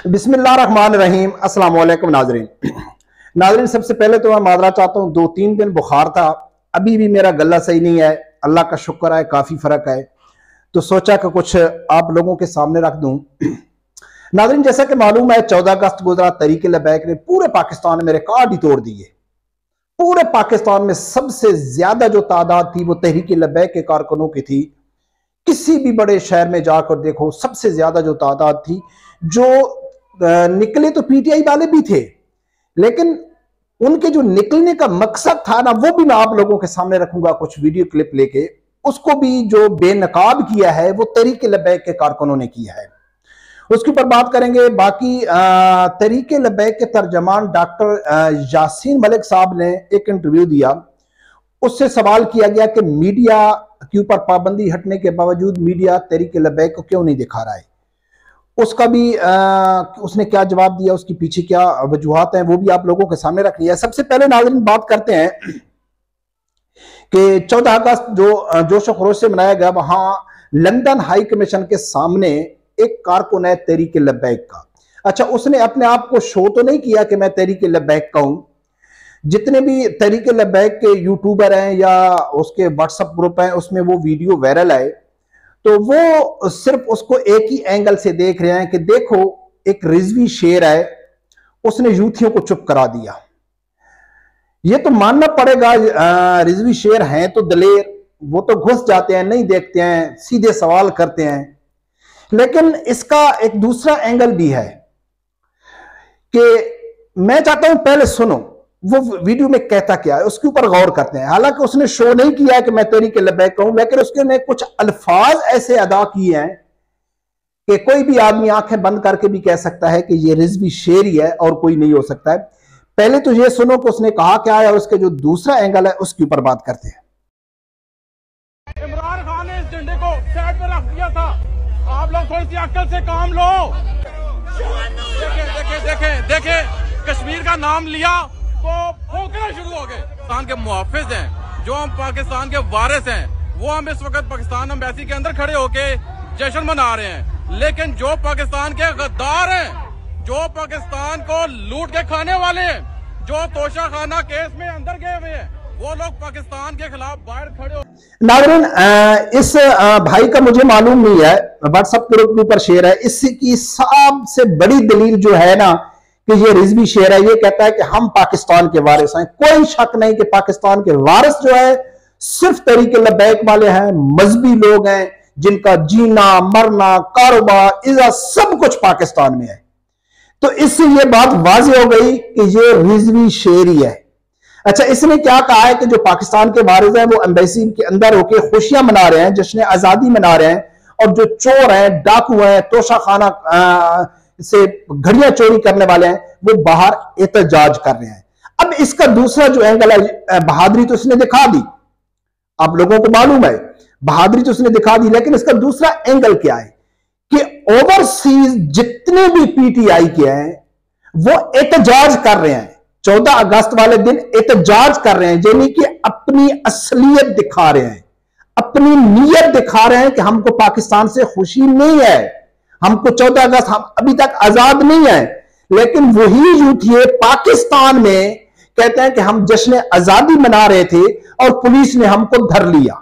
बिस्मिल्लाहिर्रहमानिर्रहीम। अस्सलाम वालेकुम नाजरीन, सबसे पहले तो मैं माजरा चाहता हूँ, 2-3 दिन बुखार था, अभी भी मेरा गला सही नहीं है। अल्लाह का शुक्र है, काफ़ी फ़र्क है, तो सोचा कि कुछ आप लोगों के सामने रख दूँ। नाजरीन, जैसा कि मालूम है, 14 अगस्त गुजरा, तहरीक लब्बैक ने पूरे पाकिस्तान में रिकॉर्ड ही तोड़ दिए। पूरे पाकिस्तान में सबसे ज्यादा जो तादाद थी वो तहरीक लब्बैक के कारकुनों की थी। किसी भी बड़े शहर में जाकर देखो, सबसे ज्यादा जो तादाद थी, जो निकले तो पीटीआई वाले भी थे, लेकिन उनके जो निकलने का मकसद था ना, वो भी मैं आप लोगों के सामने रखूंगा कुछ वीडियो क्लिप लेके। उसको भी जो बेनकाब किया है वो तहरीक लब्बैक के कारकुनों ने किया है, उसके ऊपर बात करेंगे। बाकी तहरीक लब्बैक के तर्जमान डॉक्टर यासीन मलिक साहब ने एक इंटरव्यू दिया, उससे सवाल किया गया कि मीडिया के ऊपर पाबंदी हटने के बावजूद मीडिया तहरीक लब्बैक को क्यों नहीं दिखा रहा है। उसका भी उसने क्या जवाब दिया, उसके पीछे क्या वजूहात हैं, वो भी आप लोगों के सामने रख लिया। सबसे पहले नाज़रीन बात करते हैं कि 14 अगस्त जो जोश खरोश से मनाया गया, वहां लंदन हाई कमीशन के सामने एक कारकुन है तहरीक लब्बैक का। अच्छा, उसने अपने आप को शो तो नहीं किया कि मैं तहरीक लब्बैक का हूं। जितने भी तहरीक लब्बैक के यूट्यूबर हैं या उसके व्हाट्सएप ग्रुप हैं, उसमें वो वीडियो वायरल है, तो वो सिर्फ उसको एक ही एंगल से देख रहे हैं कि देखो एक रिजवी शेर है, उसने यूथियों को चुप करा दिया। ये तो मानना पड़ेगा, रिजवी शेर हैं तो दलेर, वो तो घुस जाते हैं, नहीं देखते हैं, सीधे सवाल करते हैं। लेकिन इसका एक दूसरा एंगल भी है कि मैं चाहता हूं पहले सुनो वो वीडियो में कहता क्या है, उसके ऊपर गौर करते हैं। हालांकि उसने शो नहीं किया है कि मैं तहरीक लब्बैक कहूं, लेकिन उसने कुछ अल्फाज ऐसे अदा किए हैं कि कोई भी आदमी आंखें बंद करके भी कह सकता है कि ये रिजवी शेर ही है और कोई नहीं हो सकता है। पहले तो ये सुनो कि उसने कहा क्या है और उसके जो दूसरा एंगल है उसके ऊपर बात करते हैं। इमरान खान ने इस झंडे को साइड पर रख दिया था, आप लोग थोड़ी सी अक्ल से काम लो। देखे कश्मीर का नाम लिया तो फौंकना शुरू हो गए। पाकिस्तान के मुहाफिज हैं, जो हम पाकिस्तान के वारिस हैं, वो हम इस वक्त पाकिस्तान एम्बेसी के अंदर खड़े होके जश्न मना रहे हैं। लेकिन जो पाकिस्तान के गद्दार हैं, जो पाकिस्तान को लूट के खाने वाले हैं, जो तोशा खाना केस में अंदर गए हुए हैं, वो लोग पाकिस्तान के खिलाफ बाहर खड़े हो। नाज़रीन, इस भाई का मुझे मालूम नहीं है, व्हाट्सएप ग्रुप के ऊपर शेयर है। इसकी सबसे बड़ी दलील जो है ना कि ये रिजवी शेर है, ये कहता है कि हम पाकिस्तान के वारिस हैं। कोई शक नहीं कि पाकिस्तान के वारिस जो है सिर्फ तहरीक लब्बैक वाले हैं, मजहबी लोग हैं, जिनका जीना मरना कारोबार इज्जत सब कुछ पाकिस्तान में है। तो इससे ये बात वाज़ेह हो गई कि ये रिजवी शेर ही है। अच्छा, इसने क्या कहा है कि जो पाकिस्तान के वारिस हैं वो एम्बेसी के अंदर होकर खुशियां मना रहे हैं, जश्न आजादी मना रहे हैं, और जो चोर हैं, डाकू हैं, तोशा खाना से घड़ियां चोरी करने वाले हैं, वो बाहर एहतजाज कर रहे हैं। अब इसका दूसरा जो एंगल है, बहादुरी तो इसने दिखा दी, आप लोगों को मालूम है, बहादुरी तो उसने दिखा दी, लेकिन इसका दूसरा एंगल क्या है कि ओवरसीज जितने भी पीटीआई के हैं वो एहतजाज कर रहे हैं। 14 अगस्त वाले दिन एहतजाज कर रहे हैं, यानी कि अपनी असलियत दिखा रहे हैं, अपनी नीयत दिखा रहे हैं कि हमको पाकिस्तान से खुशी नहीं है, हमको 14 अगस्त, हम अभी तक आजाद नहीं है। लेकिन वही यूथिये पाकिस्तान में कहते हैं कि हम जश्न आजादी मना रहे थे और पुलिस ने हमको धर लिया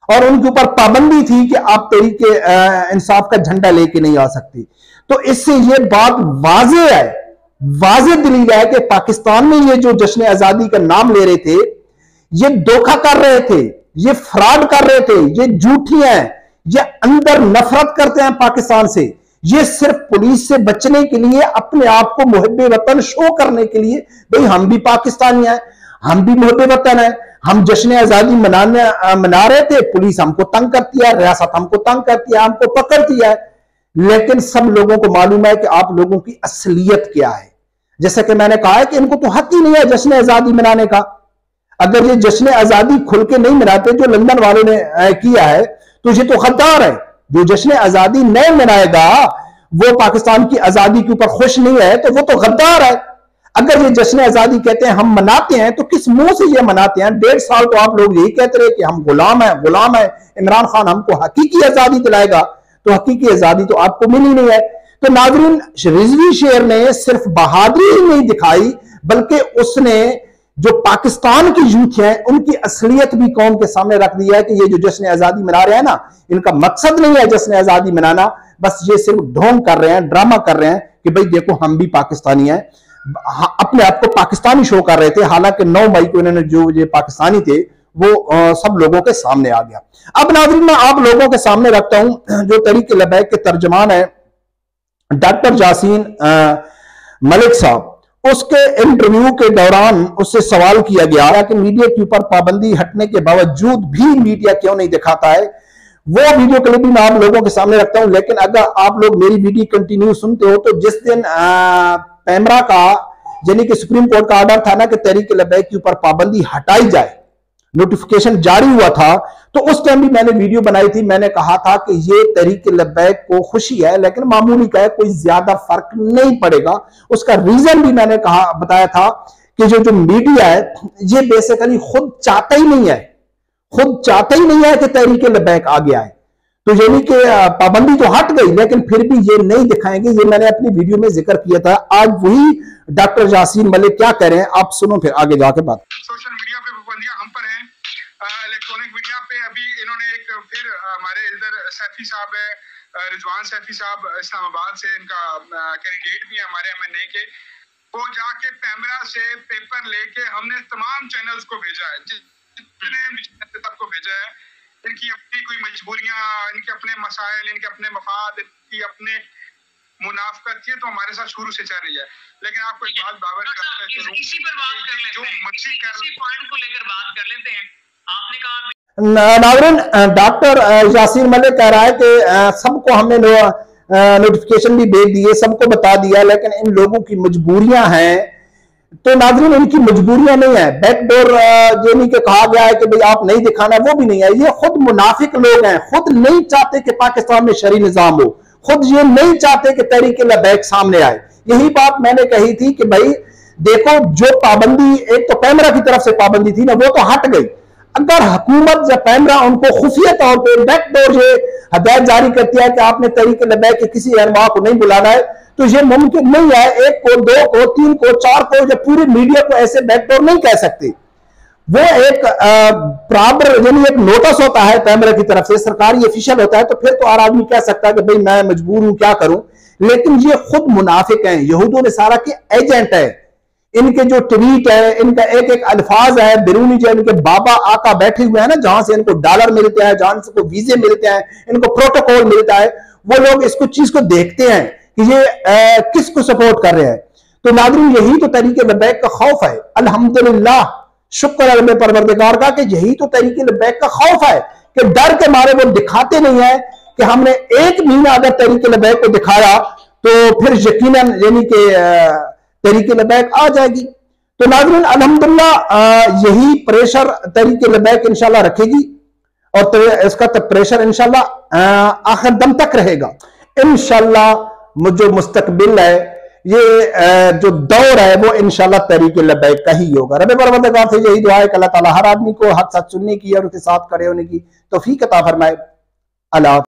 और उनके ऊपर पाबंदी थी कि आप तहरीक इंसाफ का झंडा लेके नहीं आ सकते। तो इससे यह बात वाज़ेह है, वाज़ेह दलील है कि पाकिस्तान में ये जो जश्न आजादी का नाम ले रहे थे, ये धोखा कर रहे थे, ये फ्रॉड कर रहे थे, ये झूठी हैं, ये अंदर नफरत करते हैं पाकिस्तान से। ये सिर्फ पुलिस से बचने के लिए, अपने आप को मुहब्बे वतन शो करने के लिए, भाई हम भी पाकिस्तानी हैं, हम भी मुहब्बे वतन हैं, हम जश्न आजादी मना रहे थे, पुलिस हमको तंग करती है, रियासत हमको तंग करती है, हमको पकड़ती है। लेकिन सब लोगों को मालूम है कि आप लोगों की असलियत क्या है। जैसा कि मैंने कहा है कि इनको तो हक ही नहीं है जश्न आजादी मनाने का। अगर ये जश्न आजादी खुल के नहीं मनाते जो लंदन वालों ने किया है, तो ये तो गद्दार है। जो जश्न आजादी नहीं मनाएगा, वो पाकिस्तान की आजादी के ऊपर खुश नहीं है, तो वो तो गद्दार है। अगर ये जश्न आजादी कहते हैं हम मनाते हैं, तो किस मुंह से ये मनाते हैं? 1.5 साल तो आप लोग यही कहते रहे कि हम गुलाम है, गुलाम है, इमरान खान हमको हकीकी आजादी दिलाएगा, तो हकीकी आजादी तो आपको मिली नहीं है। तो नाज़रीन, रिजवी शेर ने सिर्फ बहादुरी ही नहीं दिखाई, बल्कि उसने जो पाकिस्तान की यूथ है उनकी असलियत भी कौम के सामने रख दिया है कि ये जो जश्न आजादी मना रहे हैं ना, इनका मकसद नहीं है जश्न आजादी मनाना, बस ये सिर्फ ढोंग कर रहे हैं, ड्रामा कर रहे हैं कि भाई देखो हम भी पाकिस्तानी हैं। अपने आप को पाकिस्तानी शो कर रहे थे, हालांकि 9 मई को इन्होंने जो ये पाकिस्तानी थे वो सब लोगों के सामने आ गया। अब नाज़रीन, मैं आप लोगों के सामने रखता हूं जो तहरीक लबैक के तर्जमान है डॉक्टर यासीन मलिक साहब। उसके इंटरव्यू के दौरान उससे सवाल किया गया कि मीडिया के ऊपर पाबंदी हटने के बावजूद भी मीडिया क्यों नहीं दिखाता है। वो वीडियो क्लिप भी मैं आप लोगों के सामने रखता हूं, लेकिन अगर आप लोग मेरी वीडियो कंटिन्यू सुनते हो तो जिस दिन पैमरा का यानी कि सुप्रीम कोर्ट का ऑर्डर था ना कि तहरीक लबैक के ऊपर पाबंदी हटाई जाए, नोटिफिकेशन जारी हुआ था, तो उस टाइम भी मैंने वीडियो बनाई थी। मैंने कहा था कि ये तहरीक लबैक को खुशी है लेकिन मामूली का है, कोई ज्यादा फर्क नहीं पड़ेगा। उसका रीजन भी मैंने बताया था कि जो मीडिया है ये बेसिकली खुद चाहता ही नहीं है कि तहरीक लबैक आगे आए। तो यानी कि पाबंदी तो हट गई लेकिन फिर भी ये नहीं दिखाएंगे, ये मैंने अपनी वीडियो में जिक्र किया था। आज वही डॉक्टर यासीन मलिक क्या कह रहे हैं आप सुनो, फिर आगे जाके बात। सोशल मीडिया पे पाबंदियां हम पर हैं, इलेक्ट्रॉनिक मीडिया पे अभी इन्होंने एक फिर हमारे इधर सैफी साहब है, रिजवान सैफी साहब इस्लामाबाद से, इनका कैंडिडेट भी है हमारे MNA के, वो जाके पैमरा से पेपर लेके हमने तमाम चैनल्स को भेजा है, जितने सबको भेजा है। इनकी अपनी कोई मजबूरियां, इनके अपने मसाइल, इनके अपने मफाद, इनकी अपने मुनाफकत, ये तो हमारे साथ शुरू से चल रही है। लेकिन आपको एक बात बावर इसी पर बात कर लेते हैं, इसी पॉइंट को लेकर बात कर लेते हैं। आपने कहा नाज़रीन, डॉक्टर यासीन मलिक कह रहा है कि सबको हमने नोटिफिकेशन भी भेज दिए, सबको बता दिया, लेकिन इन लोगों की मजबूरियां हैं। तो नाज़रीन, इनकी मजबूरियां नहीं है, बैकडोर यानी कि कहा गया है कि भाई आप नहीं दिखाना, वो भी नहीं है। ये खुद मुनाफिक लोग हैं, खुद नहीं चाहते कि पाकिस्तान में शरई निजाम हो, खुद ये नहीं चाहते कि तहरीक लबैक सामने आए। यही बात मैंने कही थी कि भाई देखो, जो पाबंदी एक तो पैमरा की तरफ से पाबंदी थी ना, वो तो हट गई। अगर हुकूमत या पैमरा उनको खुफिया तौर पर बैकडोर ये हदायत जारी करती है कि आपने तहरीक लबैक के किसी रहनुमा को नहीं बुलाना है, तो ये मुमकिन नहीं है। 1 को 2 को 3 को 4 को या पूरे मीडिया को ऐसे बैकडोर नहीं कह सकते। वो एक प्रॉपर यानी एक नोटिस होता है पैमरा की तरफ से, सरकारी ऑफिशियल होता है, तो फिर तो हर आदमी कह सकता है कि भाई मैं मजबूर हूं, क्या करूं। लेकिन ये खुद मुनाफिक हैं, यहूद व नसारा के एजेंट है। इनके जो ट्वीट है, इनका एक एक अल्फाज है बिरूनी, जो इनके बाबा आका बैठे हुए हैं ना, जहां से इनको डॉलर मिलते हैं, जहां से इनको वीजे मिलते हैं, इनको प्रोटोकॉल मिलता है, वो लोग इसको चीज को देखते हैं कि ये किसको सपोर्ट कर रहे हैं। तो नाज़रीन, यही तो तहरीक लबैक का खौफ है। अल्हम्दुलिल्लाह, शुक्र है रब्बे परवरदिगार का कि यही तो तहरीक लबैक का खौफ है कि डर के मारे वो दिखाते नहीं है कि हमने 1 महीना अगर तहरीक लबैक को दिखाया तो फिर यकीनन यानी कि तहरीक लबैक आ जाएगी। तो नाज़रीन, अल्हम्दुलिल्लाह यही प्रेशर तहरीक लबैक इंशाल्लाह रखेगी और तो इसका तो प्रेशर इंशाल्लाह आखिर दम तक रहेगा। इंशाल्लाह जो मुस्तकबिल है, ये जो दौर है, वो इंशाल्लाह तहरीक लबैक का ही होगा। रब्बे परवरदिगार से यही दुआ है कि अल्लाह ताला हर आदमी को हक सच सुनने की और उसके साथ खड़े होने की तौफीक अता फरमाए। अल्लाह।